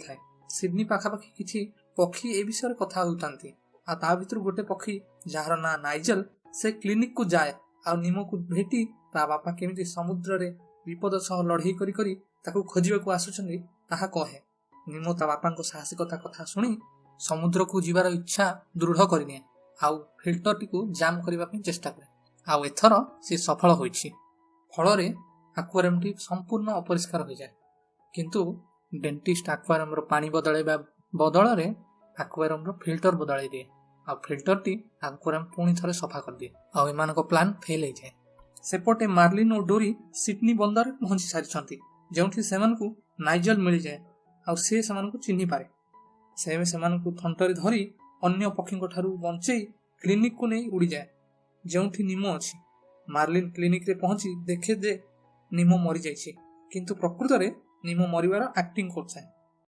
ଥାଏ। ସିଡନୀ ପାଖାପାଖି କିଛି ପକ୍ଷୀ ଏ ବିଷୟରେ କଥା ହେଉଥାନ୍ତି। ଆଉ ତା ଭିତରୁ ଗୋଟେ ପକ୍ଷୀ ଯାହାର ନାଁ ନାଇଜେଲ, ସେ କ୍ଲିନିକକୁ ଯାଏ ଆଉ ନିମକୁ ଭେଟି ତା ବାପା କେମିତି ସମୁଦ୍ରରେ ବିପଦ ସହ ଲଢ଼େଇ କରି କରି ତାକୁ ଖୋଜିବାକୁ ଆସୁଛନ୍ତି ତାହା କହେ। ନିମ ତା ବାପାଙ୍କ ସାହସିକତା କଥା ଶୁଣି ସମୁଦ୍ରକୁ ଯିବାର ଇଚ୍ଛା ଦୃଢ଼ କରିନିଏ ଆଉ ଫିଲ୍ଟରଟିକୁ ଜାମ୍ କରିବା ପାଇଁ ଚେଷ୍ଟା କରେ। ଆଉ ଏଥର ସେ ସଫଳ ହୋଇଛି। ଫଳରେ ଆକ୍ୱାରିୟମଟି ସମ୍ପୂର୍ଣ୍ଣ ଅପରିଷ୍କାର ହୋଇଯାଏ। କିନ୍ତୁ ଡେଣ୍ଟିଷ୍ଟ ଆକ୍ୱାରିୟମର ପାଣି ବଦଳାଇବା ବଦଳରେ ଆକ୍ୱାରିୟମର ଫିଲ୍ଟର ବଦଳାଇ ଦିଏ ଆଉ ଫିଲ୍ଟରଟି ଆକ୍ୱାରିୟମ ପୁଣି ଥରେ ସଫା କରିଦିଏ ଆଉ ଏମାନଙ୍କ ପ୍ଲାନ୍ ଫେଲ୍ ହେଇଯାଏ। ସେପଟେ ମାର୍ଲିନ୍ ଓ ଡୋରି ସିଡନୀ ବନ୍ଦରରେ ପହଞ୍ଚି ସାରିଛନ୍ତି, ଯେଉଁଠି ସେମାନଙ୍କୁ ନାଇଜେଲ ମିଳିଯାଏ ଆଉ ସେ ସେମାନଙ୍କୁ ଚିହ୍ନି ପାରେ। ସେ ସେମାନଙ୍କୁ ଥଣ୍ଟରେ ଧରି ଅନ୍ୟ ପକ୍ଷୀଙ୍କ ଠାରୁ ବଞ୍ଚେଇ କ୍ଲିନିକକୁ ନେଇ ଉଡ଼ିଯାଏ, ଯେଉଁଠି ନିମ ଅଛି। ମାର୍ଲିନ୍ କ୍ଲିନିକରେ ପହଞ୍ଚି ଦେଖେ ଯେ ନିମ ମରିଯାଇଛି, କିନ୍ତୁ ପ୍ରକୃତରେ ନିମ ମରିବାର ଆକ୍ଟିଂ କରୁଥାଏ।